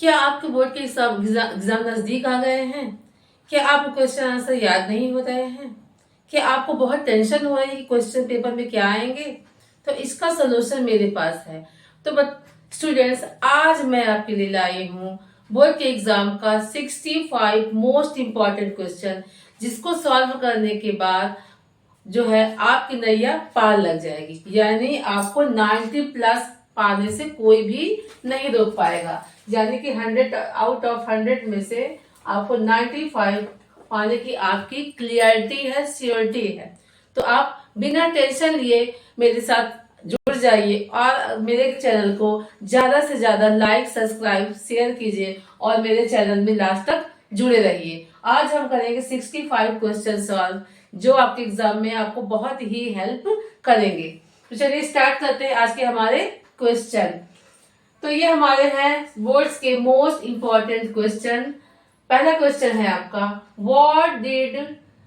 क्या आपके बोर्ड के एग्जाम नजदीक आ गए हैं? क्या आपको क्वेश्चन आंसर याद नहीं हो रहे हैं? क्या आपको बहुत टेंशन हो रही है कि क्वेश्चन पेपर में क्या आएंगे? तो इसका सोल्यूशन मेरे पास है। तो स्टूडेंट्स, आज मैं आपके लिए लाई हूँ बोर्ड के एग्जाम का 65 मोस्ट इम्पॉर्टेंट क्वेश्चन, जिसको सॉल्व करने के बाद जो है आपकी नैया पार लग जाएगी। यानी आपको 90 प्लस पाने से कोई भी नहीं रोक पाएगा। यानी कि 100 आउट ऑफ 100 में से आपको 95 पाने की आपकी क्लियरिटी है, श्योरिटी है। तो आप बिना टेंशन लिए मेरे साथ जुड़ जाइए और मेरे चैनल को ज्यादा से ज्यादा लाइक, सब्सक्राइब, शेयर कीजिए और मेरे चैनल में लास्ट तक जुड़े रहिए। आज हम करेंगे 65 क्वेश्चन सॉल्व, जो आपके एग्जाम में आपको बहुत ही हेल्प करेंगे। तो चलिए स्टार्ट करते हैं आज के हमारे क्वेश्चन। तो ये हमारे हैं बोर्ड्स के मोस्ट इंपॉर्टेंट क्वेश्चन। पहला क्वेश्चन है आपका, what did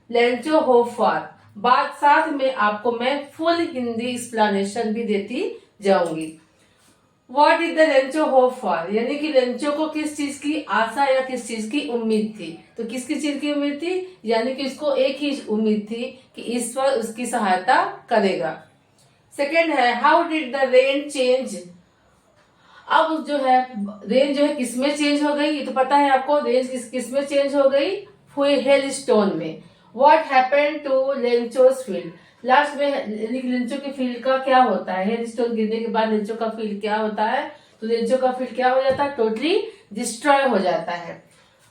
Lencho hope for. बात साथ में आपको मैं फुल हिंदी एक्सप्लेनेशन भी देती जाऊंगी। What did the Lencho hope for, यानी कि लेंचो को किस चीज की आशा या किस चीज की उम्मीद थी। तो किसकी चीज की उम्मीद थी? यानी कि उसको एक ही उम्मीद थी कि ईश्वर उसकी सहायता करेगा। सेकेंड है, how did the rain change. अब जो है रेंज जो है किसमें चेंज हो गई, ये तो पता है आपको। रेंज किसमें चेंज हो गई? हेल स्टोन में। What happened to Lencho's field, लास्ट में लेंचो के फील्ड का क्या होता है? हेल स्टोन गिरने के बाद लेंचो का फील्ड क्या होता है? तो लेंचो का फील्ड क्या हो जाता है? टोटली डिस्ट्रॉय हो जाता है।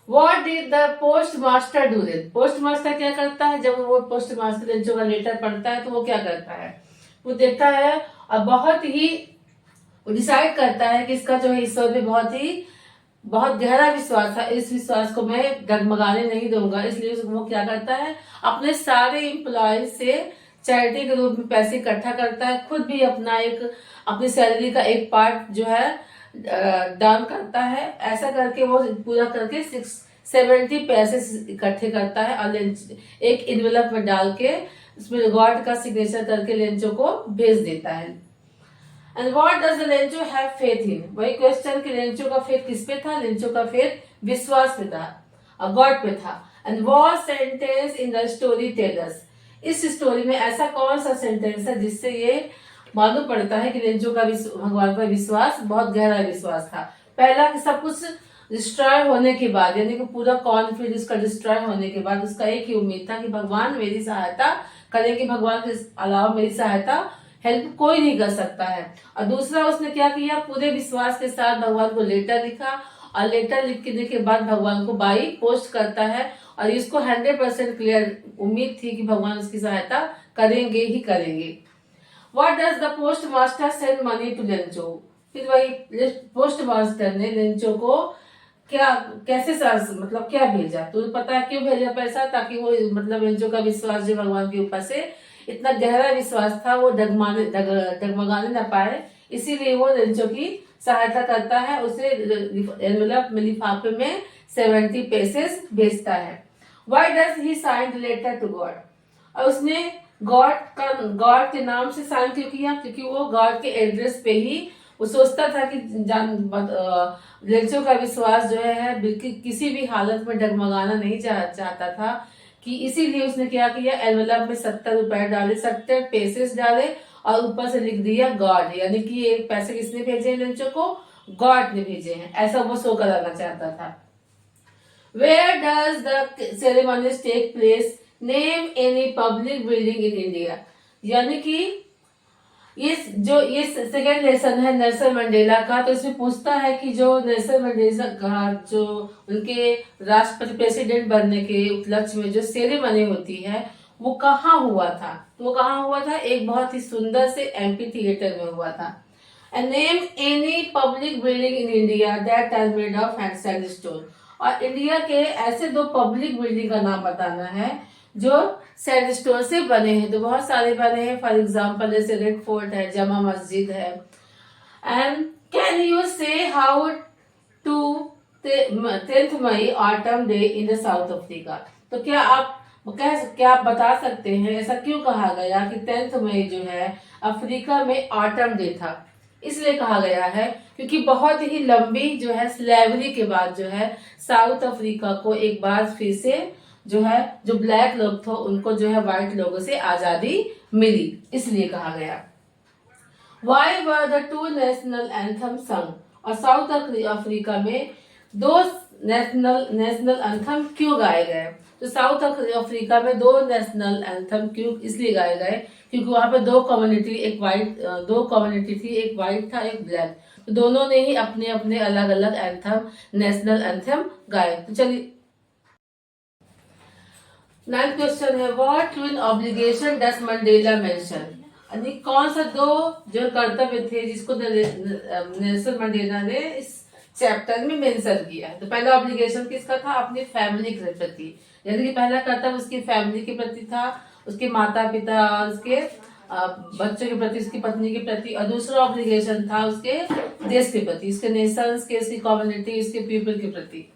What did the post master do then, post master क्या करता है? जब वो पोस्ट मास्टर लेंचो का लेटर पढ़ता है तो वो क्या करता है? वो देखता है और बहुत ही वो डिसाइड करता है कि इसका जो है ईश्वर में बहुत गहरा विश्वास है, इस विश्वास को मैं डगमगाने नहीं दूंगा। इसलिए वो क्या करता है, अपने सारे एम्प्लॉय से चैरिटी के रूप में पैसे इकट्ठा करता है, खुद भी अपनी सैलरी का एक पार्ट जो है दान करता है। ऐसा करके वो पूरा करके 70 पैसे इकट्ठे करता है और एक इन्वेलप में डाल के उसमें गॉड का सिग्नेचर करके लेंचो को भेज देता है। And what does the Lencho have faith in, वही क्वेश्चन कि लेंचो का फेथ किस पे था? लेंचो का फेथ विश्वास पे था और गॉड पे था। And what sentence in the story tell us, इस स्टोरी में ऐसा कौन सा सेंटेंस है जिससे ये मालूम पड़ता है कि लेंचो का भगवान पर विश्वास बहुत गहरा विश्वास था। पहला कि सब कुछ डिस्ट्रॉय होने के बाद, यानी कि पूरा कॉन्फिडेंस उसका डिस्ट्रॉय होने के बाद उसका एक ही उम्मीद था कि भगवान मेरी सहायता करेंगे, भगवान के अलावा मेरी सहायता हेल्प कोई नहीं कर सकता है। और दूसरा उसने क्या किया, पूरे विश्वास के साथ भगवान को लेटर लिखा और लेटर लिखने के बाद भगवान को बाई पोस्ट करता है और इसको 100% क्लियर उम्मीद थी कि भगवान उसकी सहायता करेंगे ही करेंगे। What does the post master send money to Lencho, फिर वही पोस्ट मास्टर ने लेंचो को कैसे मतलब क्या भेजा? तो पता है क्यों भेजा पैसा? ताकि वो लेंचो का विश्वास जो भगवान के ऊपर से इतना गहरा विश्वास था वो डगमगाने न पाए, इसीलिए वो लेंचो की सहायता करता है। उसे एनवेलप में लिफाफे में 70 पैसेस भेजता है। Why does he sign letter to God, और उसने गॉड के नाम से साइन क्यों किया? क्योंकि वो गॉड के एड्रेस पे ही वो सोचता था कि लेंचो का विश्वास जो है बिल्कुल किसी भी हालत में डगमगाना नहीं चाहता था, कि इसीलिए उसने क्या किया, एनवेलप में 70 रुपए डाले, 70 पैसेस डाले और ऊपर से लिख दिया गॉड, यानी कि ये पैसे किसने भेजे हैं लेंचो को? गॉड ने भेजे हैं, ऐसा वो शो कराना चाहता था। Where does the ceremonies take place, name any public building in India, यानी कि ये सेकेंड लेसन है नेल्सन मंडेला का। तो इसमें पूछता है कि जो नेल्सन मंडेला का जो उनके राष्ट्रपति प्रेसिडेंट बनने के उपलक्ष्य में जो सेरेमनी होती है वो कहाँ हुआ था? तो वो कहाँ हुआ था? एक बहुत ही सुंदर से एम्पी थिएटर में हुआ था। And name any public building in India that are made of sandstone, और इंडिया के ऐसे 2 पब्लिक बिल्डिंग का नाम बताना है जो सैंडस्टोन से बने हैं। तो बहुत सारे बने हैं, फॉर एग्जाम्पल जैसे रेड फोर्ट है, जमा मस्जिद है। And can you say how to 10th May autumn day in the South Africa, तो क्या आप बता सकते हैं ऐसा क्यों कहा गया कि 10th मई जो है अफ्रीका में ऑटम डे था? इसलिए कहा गया है क्योंकि बहुत ही लंबी जो है स्लेवरी के बाद जो है साउथ अफ्रीका को एक बार फिर से जो है जो ब्लैक लोग थे उनको जो है व्हाइट लोगों से आजादी मिली, इसलिए कहा गया। Why were the two national anthem संग, और साउथ अफ्रीका में दो नेशनल एंथम क्यों गाए गए? तो साउथ अफ्रीका में दो नेशनल एंथम क्यों इसलिए गाए गए क्योंकि वहां पे दो कम्युनिटी थी, एक व्हाइट था एक ब्लैक, तो दोनों ने ही अपने अपने अलग अलग एंथम नेशनल एंथम गाए। तो चलिए 9th क्वेश्चन है, what twin obligation does Mandela mention, यानी कौन सा दो जो कर्तव्य थे जिसको नेल्सन मंडेला ने इस चैप्टर में मेंशन किया है। तो पहला ऑब्लिगेशन किसका था? अपनी फैमिली के प्रति, यानी कि पहला कर्तव्य उसकी फैमिली के प्रति था, उसके माता पिता, उसके बच्चों के प्रति, उसकी पत्नी के प्रति, और दूसरा ऑब्लिगेशन था उसके देश के प्रति, उसके नेशंस के, उसकी कम्युनिटी, उसके पीपल के प्रति।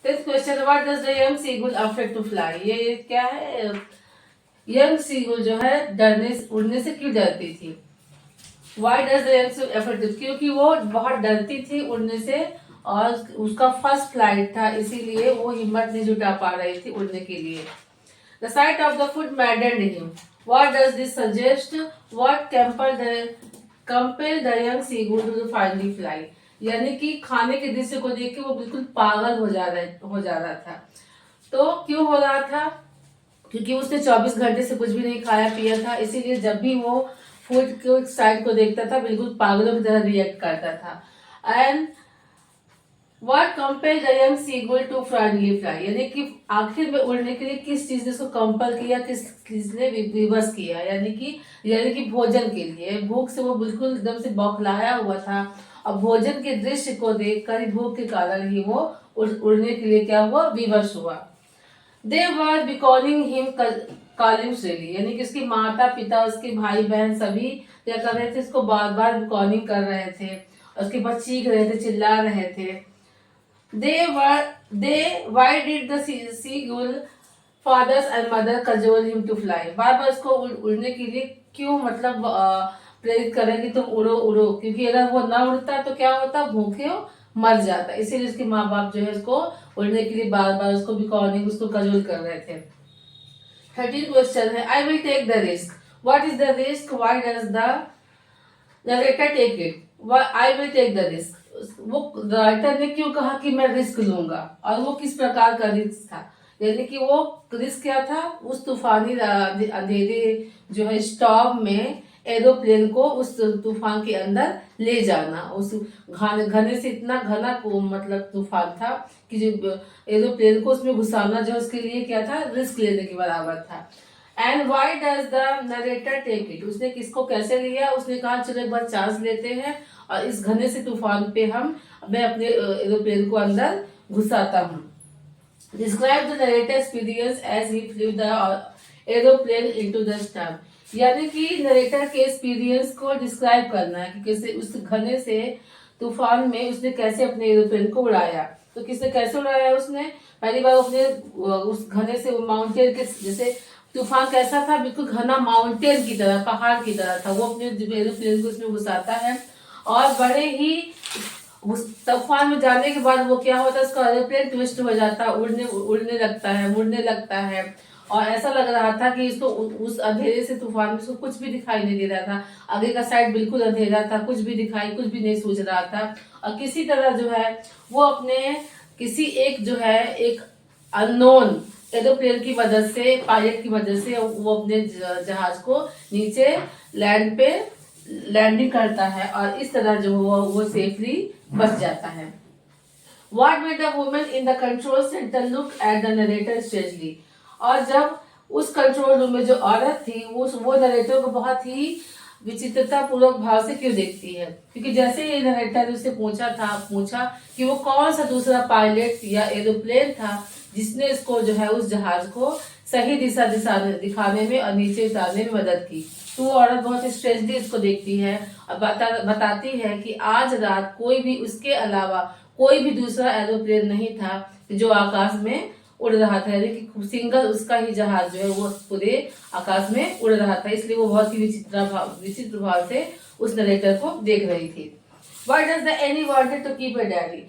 Question, what does the young seagull affect to fly, ये क्या है? यंग सीगुल जो है उड़ने से क्यों डरती थी? Why does the young seagull affect it? क्योंकि वो बहुत डरती थी उड़ने से और उसका फर्स्ट फ्लाइट था, इसीलिए वो हिम्मत नहीं जुटा पा रही थी उड़ने के लिए। The sight of the food maddened him. What does this suggest? What compelled the young seagull to finally fly? यानी कि खाने के दृश्य को देख के वो बिल्कुल पागल हो जा रहा था। तो क्यों हो रहा था? क्योंकि उसने 24 घंटे से कुछ भी नहीं खाया पिया था, इसीलिए जब भी वो फूड के साइड को देखता था बिल्कुल पागलों की तरह रिएक्ट करता था। And what compelled the young seagull to finally fly, यानी कि आखिर में उड़ने के लिए किस चीज ने उसको कंपल किया, किस चीज ने विवश किया, यानी कि भोजन के लिए। भूख से वो बिल्कुल एकदम से बौखलाया हुआ था और भोजन के दृश्य को देखकर भूख के कारण ही वो उड़ने के लिए क्या हुआ, विवश हुआ। दे वर बिकॉलिंग हिम कॉलिंग श्रेली, यानी कि उसकी माता पिता, उसके भाई बहन सभी क्या कर रहे थे, इसको बार बार बिकॉलिंग कर रहे थे, उसके बाद चीख रहे थे, चिल्ला रहे थे। Why did the seagull fathers and mother cajole him to fly, बार बार उसको उड़ने के लिए क्यों मतलब प्रेरित कर रहे कि तुम उड़ो उड़ो, क्योंकि अगर वो ना उड़ता तो क्या होता, भूखे मर जाता, इसीलिए उसके माँ बाप जो है उसको उड़ने के लिए बार बार उसको बिकॉलिंग, उसको कजोल कर रहे थे। 13 क्वेश्चन है, I will take the risk, what is the risk, why does the narrator take it, I will take the risk, वो राइटर ने क्यों कहा कि मैं रिस्क लूंगा, और वो किस प्रकार का रिस्क था, यानी कि वो रिस्क क्या था, उस तूफानी अंधेरे जो है स्टॉर्म में एरोप्लेन को उस तूफान के अंदर ले जाना, उस घने से इतना घना को मतलब तूफान था कि जो एरोप्लेन को उसमें घुसाना जो उसके लिए क्या था, रिस्क लेने के बराबर था। And why does the narrator take it, उसने किसको कैसे लिया, उसने कहा चलो एक बार चांस लेते हैं और इस घने से तूफान पे मैं अपने एरोप्लेन को अंदर घुसाता हूँ। Describe the narrator experience as he flew the aeroplane into the storm, यानी कि नरेटर के एक्सपीरियंस को डिस्क्राइब करना है कि कैसे उस घने से तूफान में उसने कैसे अपने एरोप्लेन को उड़ाया। तो किसने कैसे उड़ाया, उसने पहली बार अपने उस घने से माउंटेन के जैसे तूफान कैसा था, बिल्कुल घना माउंटेन की तरह, पहाड़ की तरह था, वो अपने एरोप्लेन को उसमें घुसाता है और बड़े ही तूफान में जाने के बाद वो क्या होता है, उसका एरोप्लेन ट्विस्ट हो जाता है, उड़ने लगता है, मुड़ने लगता है, और ऐसा लग रहा था कि इसको उस अंधेरे से तूफान में उसको कुछ भी दिखाई नहीं दे रहा था, आगे का साइड बिल्कुल अंधेरा था, कुछ भी नहीं सूझ रहा था, और किसी तरह जो है वो अपने किसी एक अननोन एरोप्लेन की मदद से, पायलट की मदद से वो अपने जहाज को नीचे लैंड पे लैंडिंग करता है और इस तरह जो वो सेफली बच जाता है। What made the woman in the control center look at the narrator strangely? और जब उस कंट्रोल रूम में जो औरत थी वो नरेटर को बहुत ही विचित्रता पूर्वक भाव से क्यों देखती है, क्योंकि जैसे ही नरेटर उससे पूछा कि वो कौन सा दूसरा पायलट या एरोप्लेन था जिसने इसको जो है उस जहाज को सही दिशा दिखाने में और नीचे उतारने में मदद की, तो वो औरत बहुत ही स्ट्रेंजली इसको देखती है और बताती है कि आज रात कोई भी उसके अलावा कोई भी दूसरा एरोप्लेन नहीं था जो आकाश में उड़ रहा था, यानी कि सिंगल उसका ही जहाज जो है वो पूरे आकाश में उड़ रहा था, इसलिए वो बहुत ही विचित्र भाव से उस नरेटर को देख रही थी। Why does the Annie wanted to keep a diary?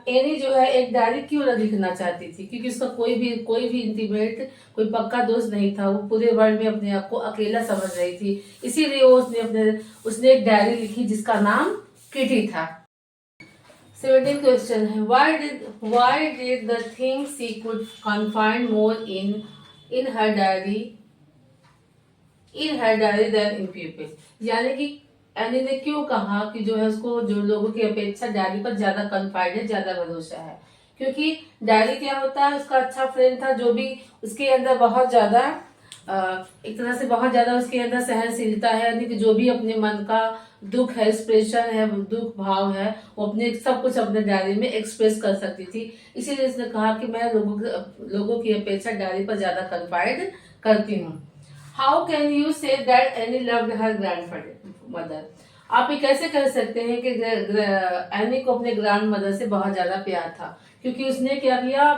Any जो है एक डायरी क्यों न लिखना चाहती थी, क्योंकि उसका कोई भी इंटीमेट, कोई पक्का दोस्त नहीं था। वो पूरे वर्ल्ड में अपने आप को अकेला समझ रही थी, इसीलिए उसने एक डायरी लिखी जिसका नाम किटी था। 17 क्वेश्चन है, why did the things she could confide more in her diary than in people? यानी कि एनी ने क्यों कहा कि जो है उसको जो लोगों की अपेक्षा डायरी पर ज्यादा कॉन्फिडेंस है, ज्यादा भरोसा है। क्योंकि डायरी क्या होता है, उसका अच्छा फ्रेंड था जो भी उसके अंदर बहुत ज्यादा एक तरह से बहुत ज्यादा उसके अंदर सहनशीलता है, यानी कि जो भी अपने मन का दुख है, एक्सप्रेशन है, दुख भाव है, वो अपने सब कुछ अपने डायरी में एक्सप्रेस कर सकती थी। इसीलिए उसने कहा कि मैं लोगों की अपेक्षा डायरी पर ज्यादा कॉन्फाइड करती हूँ। How can you say that any loved her grandmother? आप ये कैसे कह सकते हैं कि एनी को अपने ग्रैंड मदर से बहुत ज्यादा प्यार था? क्योंकि उसने क्या किया,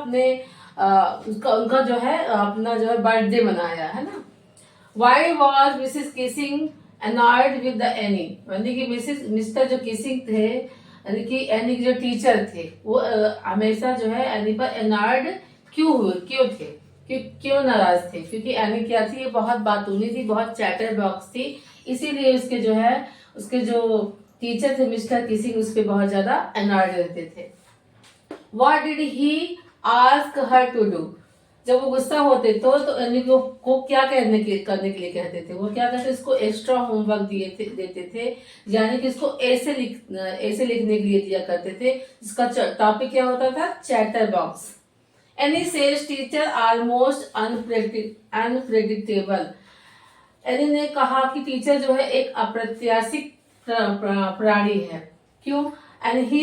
उनका जो है अपना जो है बर्थडे मनाया है ना। Why was Mrs kissing annoyed with the any? यानी कि मिस्टर जो किसिंग थे, यानी कि एनी के जो टीचर थे, वो हमेशा जो है एनी पर अनॉयड क्यों थे, क्यों नाराज थे? क्योंकि एनी क्या थी, ये बहुत बातूनी थी, बहुत चैटर बॉक्स थी। इसीलिए उसके जो टीचर थे मिस्टर किसिंग, उस पर बहुत ज्यादा अनॉयड रहते थे। What did he ask her to do? जब वो गुस्सा होते तो एनी को क्या करने के लिए कहते थे? वो क्या कहते, इसको एक्स्ट्रा होमवर्क देते थे, यानी कि इसको ऐसे लिखने के लिए दिया करते थे, जिसका टॉपिक क्या होता था, chatter box. Any says teacher almost unpredictable. Any ने कहा कि टीचर जो है एक अप्रत्याशित प्राणी है। क्यों? And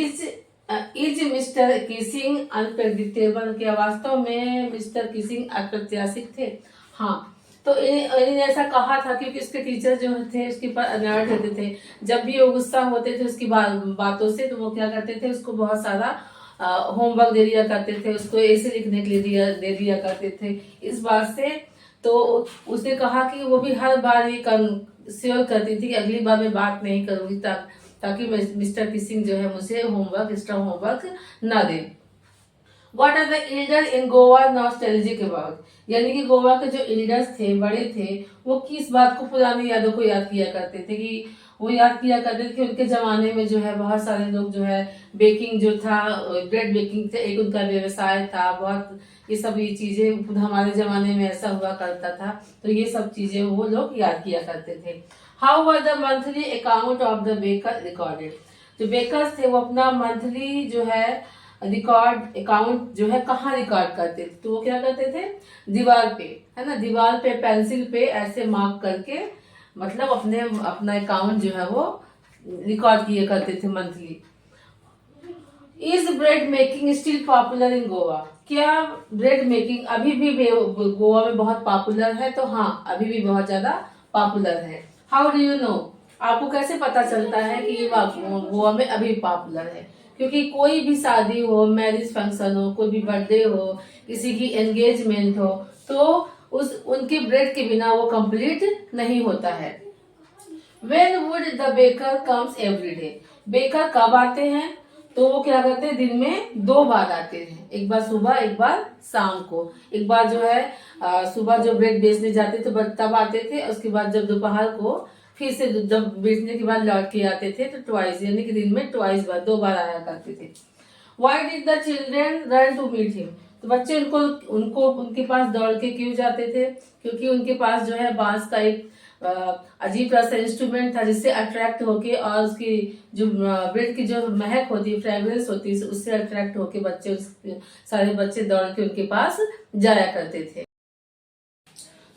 is mister Keesing unpredictable? क्या वास्तव में मिस्टर किसिंग अप्रत्याशित थे? हाँ, तो इन्हें ऐसा कहा था क्योंकि उसके टीचर जो थे उसके पर अनर्ड रहते थे। जब भी वो गुस्सा होते थे उसकी बातों से, तो वो क्या करते थे, उसको बहुत सारा होमवर्क दे दिया करते थे, उसको ऐसे लिखने के लिए दे दिया करते थे। इस बात से तो उसने कहा कि वो भी हर बार ये श्योर करती थी कि अगली बार मैं बात नहीं करूंगी ताकि मिस्टर किसिंग जो है मुझे एक्स्ट्रा होमवर्क ना दे। What are the elders in Goa nostalgic about? यानी कि गोवा के जो एल्डर्स थे, बड़े थे, वो किस बात को, पुरानी यादों को याद किया करते थे? कि वो याद किया करते थे कि उनके जमाने में जो है बहुत सारे लोग जो है बेकिंग जो था, ब्रेड बेकिंग एक उनका व्यवसाय था। बहुत ये चीजें हमारे जमाने में ऐसा हुआ करता था, तो ये सब चीजें वो लोग याद किया करते थे। How were the monthly account of the baker recorded? जो बेकर्स थे वो अपना मंथली जो है अकाउंट जो है कहाँ रिकॉर्ड करते थे? तो वो क्या करते थे, दीवार पे, है ना, दीवार पे पेंसिल पे ऐसे मार्क करके, मतलब अपना अकाउंट जो है वो रिकॉर्ड किए करते थे monthly. Is bread making still popular in Goa? क्या ब्रेड मेकिंग अभी भी गोवा में बहुत पॉपुलर है? तो हाँ, अभी भी बहुत ज्यादा पॉपुलर है। How do you know? आपको कैसे पता चलता है कि ये गोवा में अभी पॉपुलर है? क्योंकि कोई भी शादी हो, मैरिज फंक्शन हो, कोई भी बर्थडे हो, किसी की एंगेजमेंट हो, तो उनके ब्रेड के बिना वो कंप्लीट नहीं होता है। When would the baker comes every day? Baker कब आते हैं? तो वो क्या करते हैं, दिन में 2 बार आते हैं, एक बार सुबह, एक बार शाम को। एक बार जो है सुबह जो ब्रेड बेचने जाते तो तब आते थे, उसके बाद जब दोपहर को फिर से जब बेचने के बाद लौट के आते थे, तो ट्वाइस, यानी कि दिन में 2 बार आया करते थे। Why did the children run to meet him? तो बच्चे उनके पास दौड़ के क्यों जाते थे? क्योंकि उनके पास जो है बांस का एक अजीब तरह से इंस्ट्रूमेंट था, जिससे अट्रैक्ट होके और उसकी जो ब्रेड की जो महक होती है, फ्रेग्रेंस होती है, उससे अट्रैक्ट होके सारे बच्चे दौड़ के उनके पास जाया करते थे।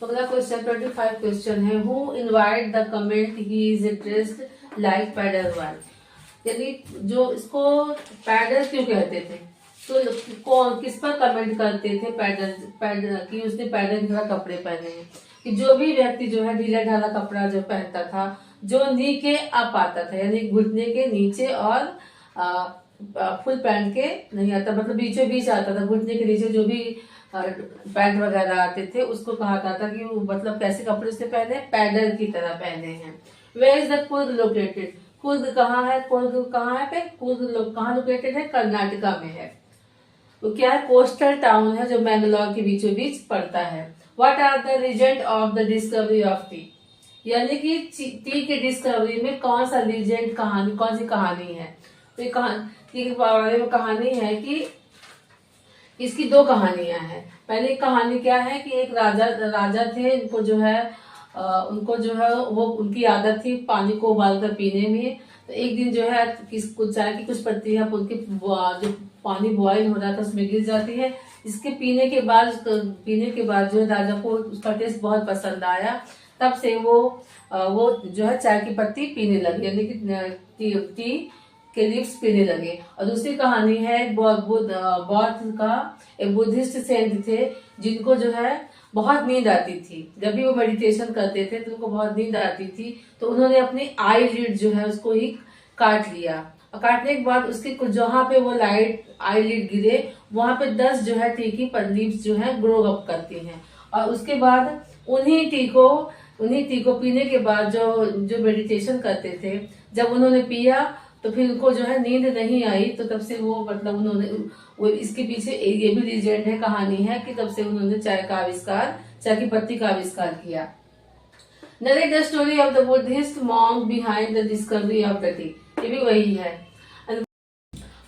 तो अगला क्वेश्चन 25 क्वेश्चन है, who invite the comment he is dressed like paddle one? यानी जो इसको पैडल क्यों कहते थे? तो किस पर कमेंट करते थे पैडल कि उसने पैडल की तरह कपड़े पहने हैं? कि जो भी व्यक्ति जो है ढीला ढाला कपड़ा जो पहनता था, जो नी के अप आता था, यानी घुटने के नीचे और फुल पैंट के नहीं आता, मतलब बीचों बीच आता था, घुटने के नीचे जो भी पैंट वगैरह आते थे उसको कहा जाता था कि वो मतलब कैसे कपड़े उसने पहने, पैडल की तरह पहने हैं। Where is the Coorg located? Coorg कहाँ है? कुर्ग कहाँ है? कहाँ लोकेटेड है? कर्नाटका में है। तो क्या है? कोस्टल टाउन है जो मैंगलोर के बीचों बीच पड़ता है। What are the legend of the discovery of tea? यानी कि टी के डिस्कवरी में कौन सा लीजेंड कहानी, कौन सी कहानी है? तो ये टी के बारे में कहानी है कि इसकी दो कहानियां हैं। पहली कहानी क्या है कि एक राजा थे, उनको जो है वो उनकी आदत थी पानी को उबाल कर पीने में। तो एक दिन जो है कुछ चाय की कुछ पत्तियां उनके जो पानी बॉईल हो रहा था उसमें गिर जाती है। इसके पीने के बाद जो है राजा को उसका टेस्ट बहुत पसंद आया। तब से वो जो है चाय की पत्ती पीने लगे, यानी कि टी के लिप्स पीने लगे। और दूसरी कहानी है बौद्ध का एक बुद्धिस्ट सेंट थे जिनको जो है बहुत नींद आती थी। जब भी वो मेडिटेशन करते थे तो उनको बहुत नींद आती थी, तो उन्होंने अपनी आई लिड जो है उसको ही काट लिया। और काटने के बाद उसके जहाँ पे वो लाइट आई लिड गिरे वहां पे 10 जो है टी की लीव्स जो है ग्रो अप करती हैं। और उसके बाद उन्हीं टी को पीने के बाद जो मेडिटेशन करते थे, जब उन्होंने पिया तो फिर उनको जो है नींद नहीं आई। तो तब से वो वो इसके पीछे ये भी लीजेंड है, कहानी है कि तब से उन्होंने चाय की पत्ती का आविष्कार किया। Narrate the story of the Buddhist monk behind the discovery of the T. ये भी वही है।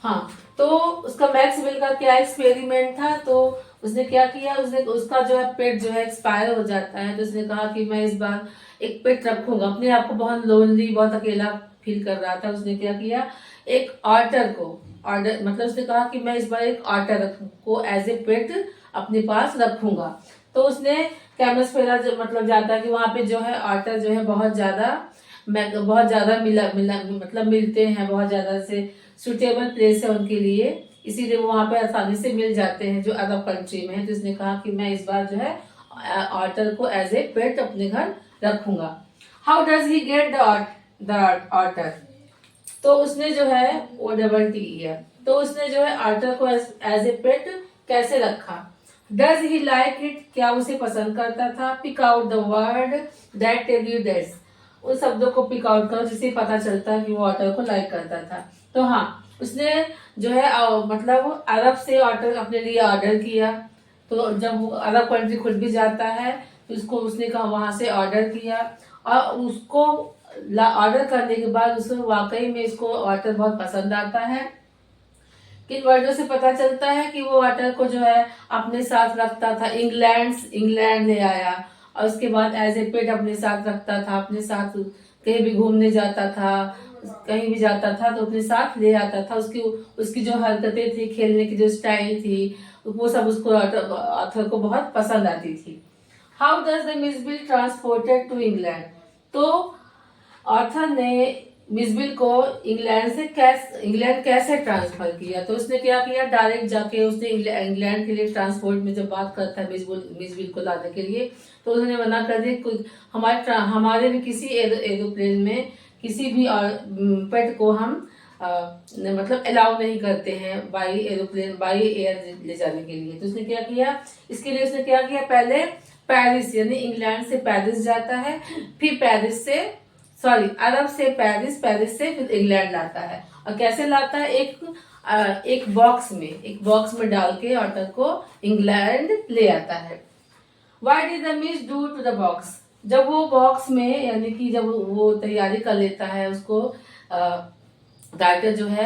हाँ, तो उसका मैक्स वेल का क्या एक्सपेरिमेंट था? तो उसने क्या किया, उसका जो है पेट जो है एक्सपायर हो जाता है। तो उसने कहा कि मैं इस बार एक पेट रखूंगा। अपने आप को बहुत लोनली, बहुत अकेला फील कर रहा था। उसने क्या किया, एक ऑर्डर मतलब उसने कहा कि मैं इस बार एक ऑटर को एज ए पेट अपने पास रखूंगा। तो उसने कैमस्फेरा जो मतलब जाता है कि वहां पे जो है ऑटर जो है बहुत ज्यादा मिलते हैं, बहुत ज्यादा से सुटेबल प्लेस है उनके लिए, इसीलिए वो वहां पे आसानी से मिल जाते हैं जो अरब कंट्री में है। तो इसने कहा कि मैं इस बार जो है ऑटर को एज ए पेट अपने घर रखूंगा। How does he get the otter? तो उसने जो है OTT तो उसने जो है ऑटर को एज ए पेट कैसे रखा? Does he like it? क्या उसे पसंद करता था? Pick out the word that tell you that's. उन शब्दों को पिक आउट करो जिससे पता चलता है कि वो ऑटर को लाइक करता था। तो हाँ, उसने जो है मतलब अरब से ऑटर अपने लिए ऑर्डर किया। तो जब वो अरब कंट्री खुद भी जाता है तो उसने कहा वहां से ऑर्डर किया, और उसको ऑर्डर करने के बाद उसको वाकई में इसको ऑर्डर बहुत पसंद आता है। किन वर्डों से पता चलता है कि वो ऑर्डर को जो है अपने साथ रखता था? इंग्लैंड ले आया, और उसके बाद एज ए पेट अपने साथ रखता था, अपने साथ कहीं भी घूमने जाता था, कहीं भी जाता था तो अपने साथ ले आता था। उसकी जो हरकतें थी, खेलने की जो स्टाइल थी, वो सब उसको ऑथर को बहुत पसंद आती थी। How does the Mijbil transported to England? तो ऑथर ने मिसबिल को इंग्लैंड कैसे ट्रांसफर किया? तो उसने क्या किया, डायरेक्ट जाके उसने इंग्लैंड के लिए ट्रांसपोर्ट में जब बात करता है मिसबिल को लाने के लिए, तो उन्होंने मना कर दिया। हमारे भी किसी एरोप्लेन में किसी भी पेट को हम मतलब अलाउ नहीं करते हैं बाई एयर ले जाने के लिए। तो उसने क्या किया, इसके लिए उसने क्या किया, पहले पेरिस यानी इंग्लैंड से पेरिस जाता है, फिर अरब से पेरिस से फिर इंग्लैंड लाता है। और कैसे लाता है, एक बॉक्स में डाल के ऑटर को इंग्लैंड ले आता है। What did the miss do to the box? जब वो बॉक्स में यानी कि जब वो तैयारी कर लेता है उसको राइटर जो है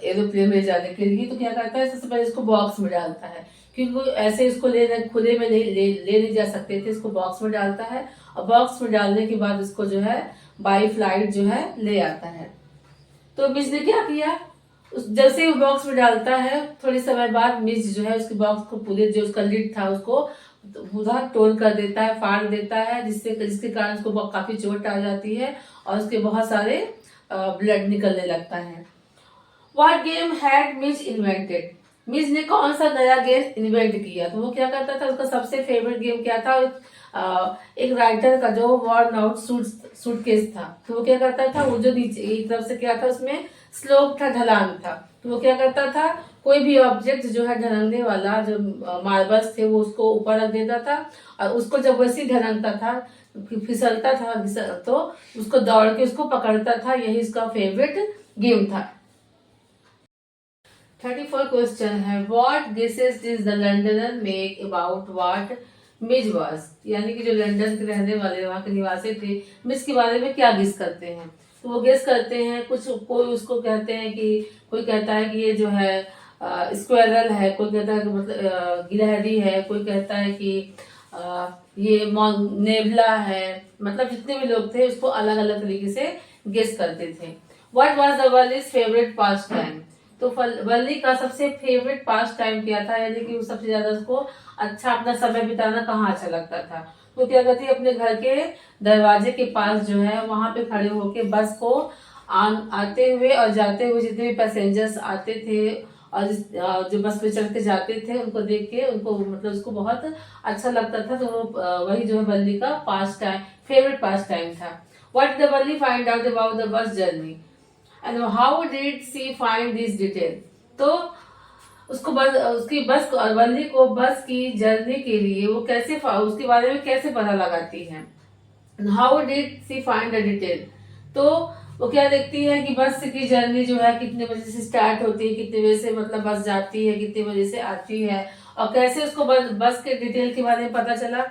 एरोप्लेन में जाने के लिए, तो क्या करता है, सबसे पहले इसको बॉक्स में डालता है, क्योंकि ऐसे इसको खुले में ले नहीं जा सकते थे। इसको बॉक्स में डालता है, और बॉक्स में डालने के बाद उसको जो है बाई फ्लाइट जो है ले आता है। तो मिस ने क्या किया, जैसे ही वो बॉक्स में डालता है, थोड़ी समय बाद मिस जो है उसके बॉक्स को पूरे जो उसका लिड था उसको पूरा तोड़ कर देता है, फाड़ देता है, जिसके कारण उसको काफी चोट आ जाती है और उसके बहुत सारे ब्लड निकलने लगता है। What game had miss invented? Miss ने कौन सा नया गेम इन्वेंट किया? तो वो क्या करता था, उसका सबसे फेवरेट गेम क्या था, एक राइटर का जो वर्न आउट सूटकेस था। तो वो क्या करता था, वो जो नीचे एक तरफ से क्या था, उसमें स्लोप था, ढलान था। तो वो क्या करता था, कोई भी ऑब्जेक्ट जो है ढलकने वाला, जो मार्बल्स थे, वो उसको ऊपर रख देता था, और उसको जब वैसे ढलकता था फिसलता था, तो उसको दौड़ के उसको पकड़ता था, यही उसका फेवरेट गेम था। 34 क्वेश्चन है, what guesses did the Londoner make about what Mij was, यानी कि जो लंदन के रहने वाले वहाँ के निवासी थे, मिज के बारे में क्या गेस करते हैं। तो वो गेस करते हैं कुछ, कोई उसको कहते हैं कि, कोई कहता है कि ये जो है स्क्वेरल है, कोई कहता है कि मतलब गिलहरी है, कोई कहता है कि ये नेवला है। मतलब जितने भी लोग थे उसको अलग अलग तरीके से गेस करते थे। What was the world favourite pass time, तो वल्ली का सबसे फेवरेट पास टाइम क्या था, यानी कि वो सबसे ज्यादा उसको अच्छा अपना समय बिताना कहाँ अच्छा लगता था। तो क्या करती है, अपने घर के दरवाजे के पास जो है वहां पे खड़े होके बस को आते हुए और जाते हुए जितने भी पैसेंजर्स आते थे और जो बस पे चढ़ के जाते थे उनको देख के उनको मतलब उसको बहुत अच्छा लगता था। तो वो वही जो है वल्ली का pastime, favourite pastime था। What the Valli find out about the bus journey and how did she find this detail, तो उसको बस, उसकी बस वल्ली को बस की जर्नी के लिए वो कैसे उसके बारे में कैसे पता लगाती है। How did she find the detail, तो वो क्या देखती है कि बस की जर्नी जो है कितने बजे से स्टार्ट होती है, कितने बजे से मतलब बस जाती है, कितने बजे से आती है, और कैसे उसको बस के डिटेल के बारे में पता चला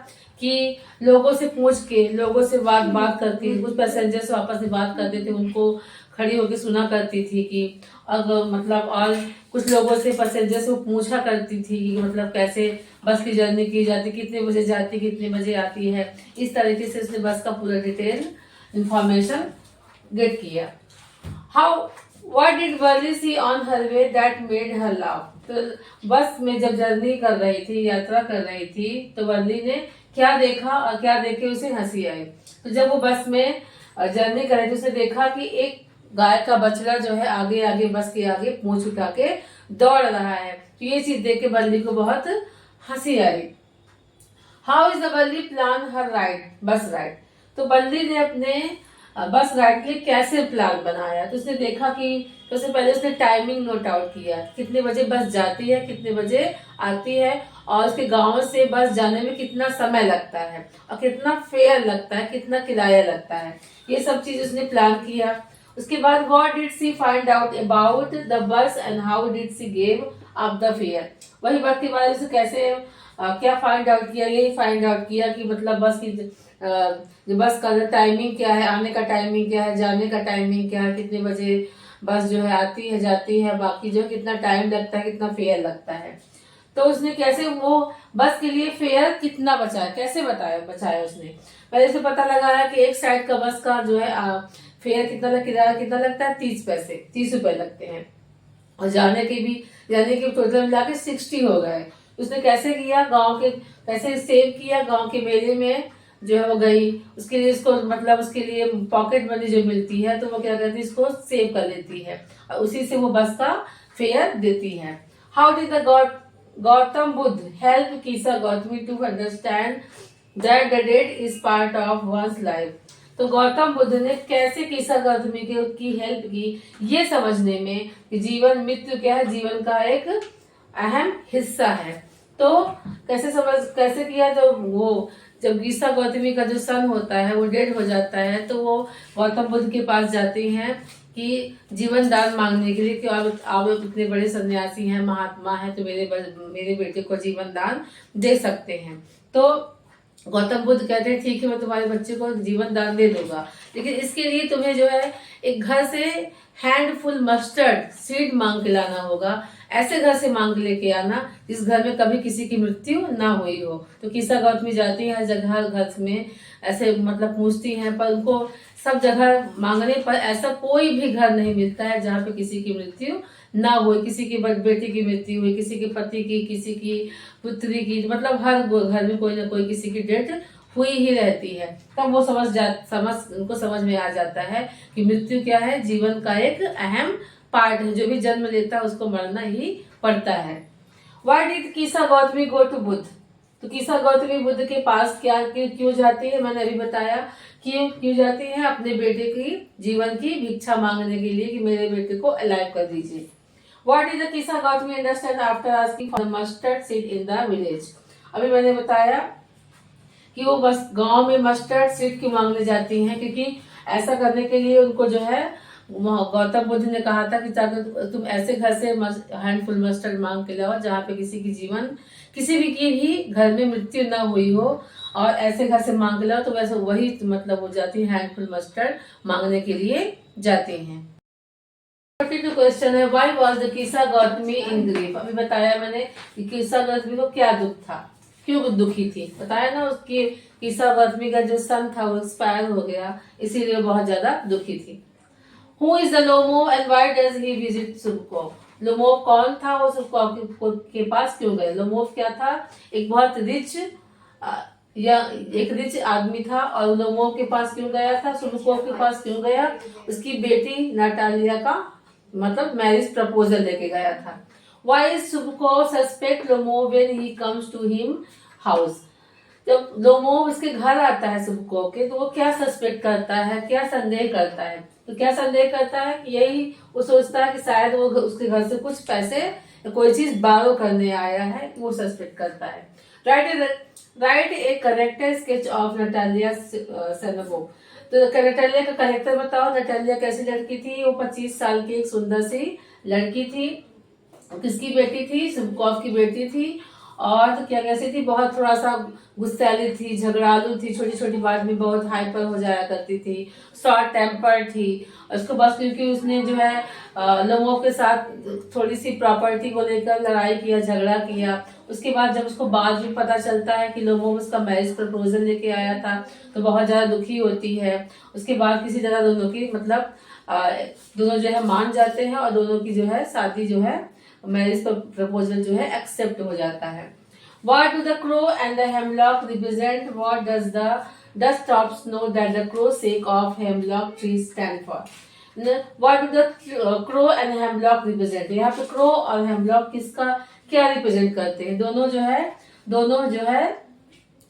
कि लोगों से पूछ के, लोगों से बात बात करती, कुछ पैसेंजर से आपस में बात करते थे, उनको खड़ी होकर सुना करती थी कि अगर मतलब, और कुछ लोगों से पैसेंजर से वो पूछा करती थी कि मतलब कैसे बस की जर्नी की जाती, कितने बजे जाती, कितने बजे आती है। इस तरीके से उसने बस का पूरा डिटेल इंफॉर्मेशन गेट किया। How what did Valli see on her way that made her laugh, तो बस में जब जर्नी कर रही थी, यात्रा कर रही थी, तो वर्ली ने क्या देखा और क्या देख के उसे हंसी आई। तो जब वो बस में जर्नी कर रही थी, उसने देखा कि एक गाय का बछड़ा जो है आगे आगे बस के आगे पूंछ उठा के दौड़ रहा है। तो ये चीज देख के बल्ली को बहुत हंसी आई। हाउ इज द बल्ली प्लान हर राइड, बस राइड, तो बल्ली ने अपने बस राइड के लिए कैसे प्लान बनाया। तो उसने देखा कि, तो उससे पहले उसने टाइमिंग नोट आउट किया, कितने बजे बस जाती है, कितने बजे आती है, और उसके गांव से बस जाने में कितना समय लगता है और कितना फेयर लगता है, कितना किराया लगता है, ये सब चीज उसने प्लान किया। उसके बाद what did she find out about the bus and how did she give up the fare, वही बात के बारे में कैसे क्या फाइंड आउट किया, यही फाइंड आउट किया कि मतलब बस की बस का टाइमिंग क्या है, आने का टाइमिंग क्या है, जाने का टाइमिंग क्या है, कितने बजे बस जो है आती है जाती है, बाकी जो कितना टाइम लगता है, कितना फेयर लगता है। तो उसने कैसे वो बस के लिए फेयर कितना बचाया, कैसे बचाया उसने, पहले से पता लगाया कि एक साइड का बस का जो है फेयर किराया कितना लगता है, 30 पैसे, 30 रुपए लगते हैं, और जाने के टोटल मिला के 60 हो गए। उसने कैसे किया, कैसे सेव किया, गांव के मेले में जो है वो गई, उसके लिए इसको मतलब उसके लिए पॉकेट मनी जो मिलती है, तो वो क्या करती है, इसको सेव कर लेती है और उसी से वो बस का फेयर देती है। How did the Gautam Buddha help Kisa Gautami to understand that the death is part of one's life, तो गौतम बुद्ध ने कैसे कीसा गौतमी की हेल्प की ये समझने में कि जीवन मृत्यु क्या है, जीवन का एक अहम हिस्सा है। तो कैसे किया, तो वो जब गीसा गौतमी का जो सन होता है वो डेड हो जाता है, तो वो गौतम बुद्ध के पास जाती हैं कि जीवन दान मांगने के लिए कि आप इतने बड़े सन्यासी हैं, महात्मा हैं, तो मेरे बेटे को जीवन दान दे सकते हैं। तो गौतम बुद्ध कहते हैं ठीक है, मैं तुम्हारे बच्चे को जीवन दान दे दूंगा, लेकिन इसके लिए तुम्हें जो है एक घर से हैंडफुल मस्टर्ड सीड मांग के लाना होगा, ऐसे घर से मांग के लेके आना जिस घर में कभी किसी की मृत्यु ना हुई हो। तो कीसा गौतमी जाती है हर जगह, हर घर में ऐसे मतलब पूछती हैं, पर उनको सब जगह मांगने पर ऐसा कोई भी घर नहीं मिलता है जहाँ पे किसी की मृत्यु ना हो, किसी की बेटी की मृत्यु हुई, किसी के पति की, किसी की पुत्री की, मतलब हर घर में कोई ना कोई किसी की डेथ हुई ही रहती है। तब वो उनको समझ में आ जाता है कि मृत्यु क्या है, जीवन का एक अहम पार्ट है, जो भी जन्म लेता है उसको मरना ही पड़ता है। Why did Kisa Gautami go to Buddha, तो कीसा गौतमी बुद्ध के पास क्यों जाती है, मैंने अभी बताया क्यों जाती है, अपने बेटे की जीवन की भिक्षा मांगने के लिए कि मेरे बेटे को अलाइव कर दीजिए। What did the Kisa Gautami understand after asking for the mustard seed in the village? अभी मैंने बताया कि वो बस गांव में मस्टर्ड सीड क्यों मांगने जाती हैं, क्योंकि ऐसा करने के लिए उनको जो है गौतम बुद्ध ने कहा था कि ताकि तुम ऐसे घर से हैंडफुल मस्टर्ड मांग के लाओ जहाँ पे किसी भी की भी घर में मृत्यु न हुई हो, और ऐसे घर से मांग के लाओ। तो वैसे वही मतलब हो जाती है, हैंडफुल मस्टर्ड मांगने के लिए जाती हैं। 42 क्वेश्चन है, व्हाई वॉज द किस्सा गौतमी इन ग्रीफ। अभी बताया मैंने कि किस्सा गौतमी को क्या दुख था, क्यों दुखी थी, बताया ना। उसकी किस्सा गौतमी का जो सन था वो एक्सपायर हो गया, इसीलिए बहुत ज्यादा दुखी थी। Who is the Lomov and why does he visit Chubukov. Lomov कौन था, वो सुबकोव के पास क्यों गए। लोमोव क्या था, एक बहुत रिच या एक रिच आदमी था, और लोमोव के पास क्यों गया था, सुबकोव के पास क्यों गया, उसकी बेटी नाटालिया का मतलब मैरिज प्रपोजल लेके गया था। Why Chubukov suspect Lomov when he comes to him house. जब लोमोव उसके घर आता है सुबकोव के, तो वो क्या सस्पेक्ट करता है, क्या संदेह करता है। तो क्या संदेह करता है, यही वो सोचता है कि शायद वो उसके घर से कुछ पैसे या कोई चीज बारो करने आया है, वो सस्पेक्ट करता है। Write a character sketch of Natalya Senegov. तो नटालिया का करेक्टर बताओ। नटालिया कैसी लड़की थी, वो 25 साल की एक सुंदर सी लड़की थी। किसकी बेटी थी, सुबकोव की बेटी थी। और तो क्या कैसी थी, बहुत थोड़ा सा गुस्सैली थी, झगड़ालू थी, छोटी छोटी बात में बहुत हाइपर हो जाया करती थी, शॉर्ट टेम्पर थी। उसको बस क्योंकि उसने जो है लोगों के साथ थोड़ी सी प्रॉपर्टी को लेकर लड़ाई किया, झगड़ा किया। उसके बाद जब उसको बाद में पता चलता है कि लोगों उसका मैरिज प्रपोजल लेके आया था, तो बहुत ज्यादा दुखी होती है। उसके बाद किसी तरह दोनों की मतलब दोनों जो है मान जाते हैं, और दोनों की जो है शादी जो है मैरिज प्रपोजल जो है एक्सेप्ट हो जाता है। What do the crow and the hemlock represent? What does the dust tops know that the crow sake of hemlock trees stand for? What do the crow and hemlock represent? यहाँ पे crow और hemlock किसका क्या represent करते हैं। दोनों जो है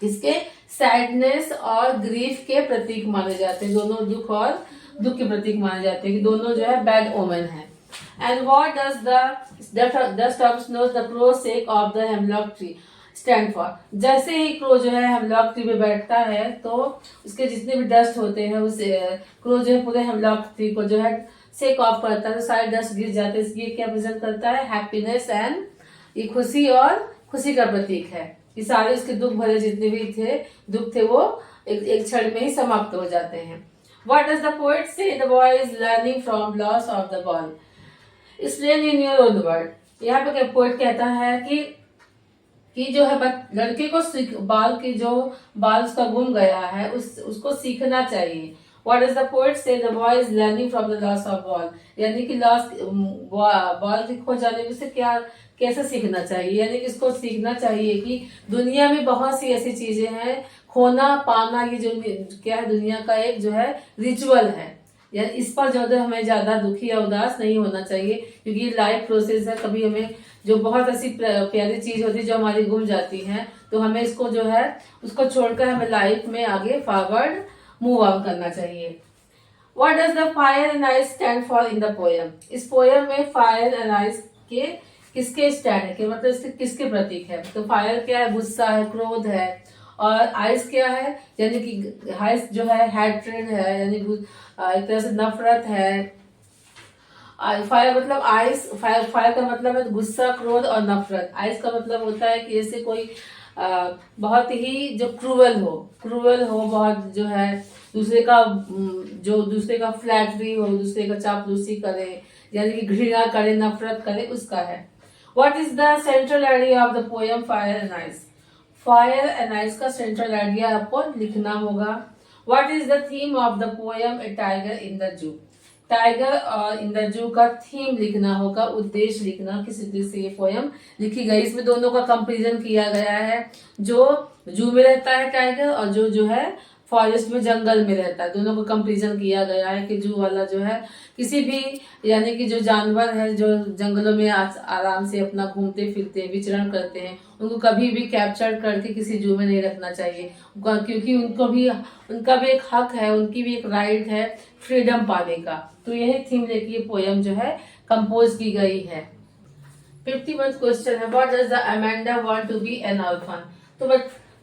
किसके सैडनेस और ग्रीफ के प्रतीक माने जाते हैं। दोनों दुख के प्रतीक माने जाते हैं, कि दोनों जो है बैड ओमेन है। And what does the dust of snow the crow sake of the hemlock tree stand for? जैसे ही क्रो जो है हेमलॉक ट्री पे बैठता है, तो उसके जितने भी डस्ट होते हैं उस क्रो जो है पूरे हेमलॉक ट्री को जो है सेक ऑफ करता है, तो सारे डस्ट गिर जाते हैं। ये क्या प्रेजेंट करता है, हैप्पीनेस एंड ये खुशी का प्रतीक है। कि सारे उसके दुख भरे जितने भी दुख थे वो एक क्षण में ही समाप्त हो जाते हैं। What does the poet say? The boy is learning from loss of the ball. Explain in your own word. यहाँ पे पोएट कहता है कि जो है लड़के को बाल उसका गुम गया है, उसको सीखना चाहिए। What does the poet say? The boy is learning from the loss of ball. यानी कि बॉल के खो जाने में से कैसे सीखना चाहिए, यानी कि इसको सीखना चाहिए कि दुनिया में बहुत सी ऐसी चीजें हैं, खोना पाना ये जो क्या है दुनिया का एक जो है रिचुअल है। यानी इस पर जो है हमें ज्यादा दुखी या उदास नहीं होना चाहिए, क्योंकि लाइफ प्रोसेस है। कभी हमें जो बहुत ऐसी प्यारी चीज होती है जो हमारी गुम जाती है, तो हमें इसको जो है उसको छोड़कर हमें लाइफ में आगे फॉरवर्ड मूव ऑन करना चाहिए। What does the fire and ice stand for in the poem? इस पोयम में फायर एंड आइस के किसके स्टैंड है, कि मतलब इसके किसके प्रतीक है। तो फायर क्या है, गुस्सा है, क्रोध है। और आइस क्या है, यानी कि आइस जो है हैट्रेड है, यानी एक तरह से नफरत है। फायर मतलब फायर का मतलब है गुस्सा, क्रोध और नफरत। आइस का मतलब होता है कि जैसे कोई बहुत ही जो क्रूअल हो, बहुत जो है दूसरे का फ्लैटरी हो, दूसरे का चापलूसी करे, यानी कि घृणा करे, नफरत करे, उसका है। What is the central idea of the poem Fire and Ice? Fire and Ice का central idea आपको लिखना होगा। What is the theme of the poem A Tiger in the Zoo? Tiger और इन द जू का theme लिखना होगा, उद्देश्य लिखना, किस उद्देश्य से ये पोयम लिखी गई। इसमें दोनों का कंपैरिजन किया गया है, जो जू में रहता है टाइगर और जो है फॉरेस्ट में जंगल में रहता है। दोनों को कंपैरिजन किया गया है कि जू वाला जो है किसी भी यानी कि जो जानवर है जो जंगलों में आराम से अपना घूमते फिरते विचरण करते हैं, उनको कभी भी कैप्चर करके किसी जू में नहीं रखना चाहिए, क्योंकि उनका भी एक हक है, उनकी भी एक राइट है फ्रीडम पाने का। तो यही थीम लेके ये पोयम जो है कंपोज की गई है। 51 क्वेश्चन है, what does the Amanda want to be an orphan. तो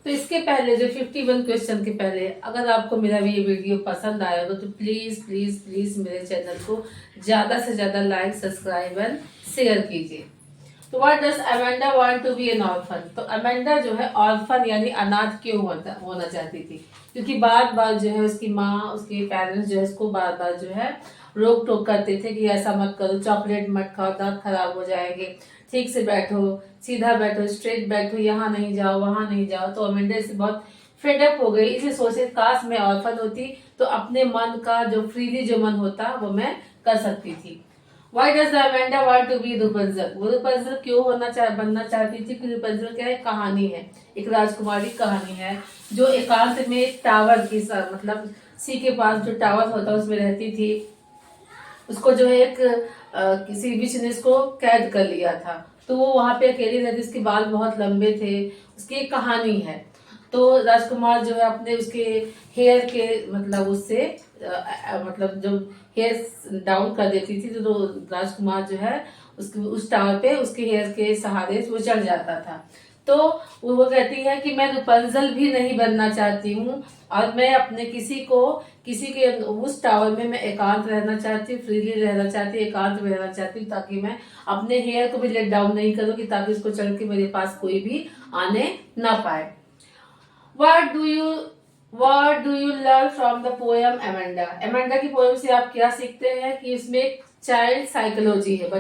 तो इसके पहले जो 51 क्वेश्चन के पहले अगर आपको मेरा ये वीडियो पसंद आया हो तो प्लीज प्लीज प्लीज मेरे चैनल को ज्यादा से ज्यादा लाइक, सब्सक्राइब एंड शेयर कीजिए। तो what does Amanda want to be an orphan? तो अमेंडा जो है ऑर्फन यानी अनाथ क्यों होना चाहती थी? क्योंकि बार बार जो है उसकी माँ, उसके पेरेंट्स जो है उसको बार बार जो है रोक टोक करते थे कि ऐसा मत करो, चॉकलेट मत खाओ, दांत खराब हो जाएंगे, ठीक से बैठो, सीधा बैठो, स्ट्रेट बैठो, यहाँ नहीं जाओ, वहां नहीं जाओ। तो अमेंडा इससे बहुत फेडअप हो गई। इसे सोचे काश मैं ऑर्फन होती तो अपने मन का जो फ्रीली जो मन होता वो मैं कर सकती थी। Why does Amanda want to be Rapunzel? वो Rapunzel क्यों बनना चाहती थी? कि Rapunzel क्या है? कहानी है, एक राजकुमारी कहानी है जो एकांत में एक टावर की मतलब सी के पास जो टावर होता है उसमें रहती थी। उसको जो है एक किसी विच ने इसको कैद कर लिया था, तो वो वहां पे अकेली रहती, उसके बाल बहुत लंबे थे, उसकी एक कहानी है। तो राजकुमार जो है अपने उसके हेयर के मतलब उससे मतलब जो हेयर डाउन कर देती थी तो राजकुमार जो है उसके उस टावर पे उसके हेयर के सहारे वो चढ़ जाता था। तो वो कहती है कि मैं रपुंज़ल भी नहीं बनना चाहती हूँ और मैं अपने किसी के उस टावर में मैं एकांत रहना चाहती हूँ, फ्रीली रहना चाहती हूँ, एकांत में रहना चाहती हूँ, ताकि मैं अपने हेयर को भी लेट डाउन नहीं करूँगी, ताकि इसको चढ़ के मेरे पास कोई भी आने ना पाए। What do you learn from the poem Amanda? Amanda की पोएम से आप क्या सीखते हैं? कि इसमें एक चाइल्ड साइकोलॉजी है, एक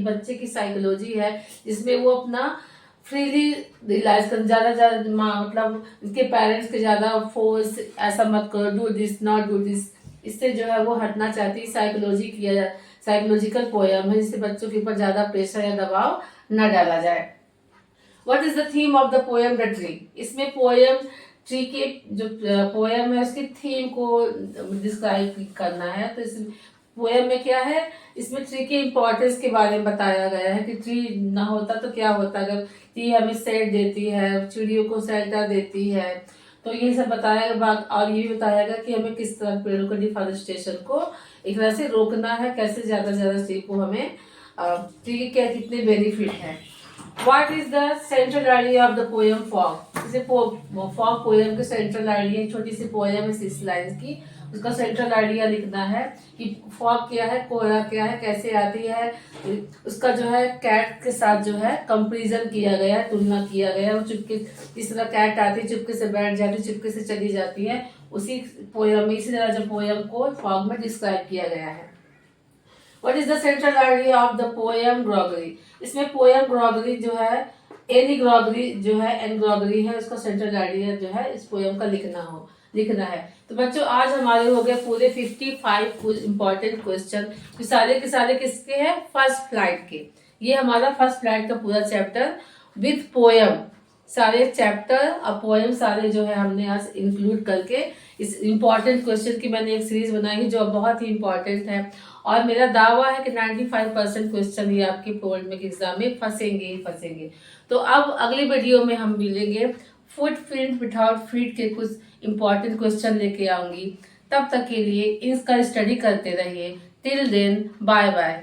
बच्चे की साइकोलॉजी है, जिसमें वो अपना फ्रीली रियलाइज कर ज्यादा मतलब उसके पेरेंट्स के ज्यादा फोर्स, ऐसा मत करो, do this not do this, इससे जो है वो हटना चाहती है। साइकोलॉजिकल पोएम है, जिससे बच्चों के ऊपर ज्यादा प्रेशर या दबाव न डाला जाए। What is the theme of the poem The Tree? इसमें पोएम ट्री के जो पोएम है उसकी थीम को डिस्क्राइब करना है। तो इस पोएम में क्या है, इसमें ट्री के इम्पोर्टेंस के बारे में बताया गया है कि ट्री ना होता तो क्या होता, अगर ट्री हमें शेड देती है, चिड़ियों को शेल्टर देती है, तो ये सब बताया गया। और ये भी बताया गया कि हमें किस तरह पेड़ों को डिफॉरेस्टेशन को एक तरह से रोकना है, कैसे ज्यादा से ज्यादा ट्री को हमें ट्री के क्या कितने बेनिफिट है। What is the central idea of the poem Fog? जैसे फॉग पोएम के सेंट्रल आइडिया, छोटी सी पोएम है 6 लाइन्स की, उसका सेंट्रल आइडिया लिखना है कि फॉग क्या है, कोहरा क्या है, कैसे आती है। उसका जो है कैट के साथ जो है कंपैरिजन किया गया है, तुलना किया गया है। वो चुपके इस तरह कैट आती है, चुपके से बैठ जाती है, चुपके से चली जाती है, उसी पोएम में इसी तरह जो पोएम को फॉग में डिस्क्राइब किया गया है। What is the central idea of the poem Grocery? इसमें पोएम ग्रॉगरी जो है एनी ग्रॉगरी जो है एन ग्रॉगरी है, उसका सेंट्रल आइडिया जो है इस पोएम का लिखना है। तो बच्चों आज हमारे हो गए पूरे 55 इम्पोर्टेंट क्वेश्चन, सारे के सारे किसके हैं? फर्स्ट फ्लाइट के। ये हमारा फर्स्ट फ्लाइट का पूरा चैप्टर विथ पोएम, सारे चैप्टर और पोएम सारे जो है हमने आज इंक्लूड करके इस इम्पोर्टेंट क्वेश्चन की मैंने एक सीरीज बनाई जो बहुत ही इम्पोर्टेंट है। और मेरा दावा है कि 95% क्वेश्चन ये आपके बोर्ड में एग्जाम में फंसेंगे। तो अब अगली वीडियो में हम मिलेंगे, फुटप्रिंट विदाउट फीट के कुछ इम्पोर्टेंट क्वेश्चन लेके आऊंगी। तब तक के लिए इसका स्टडी करते रहिए। Till then bye bye.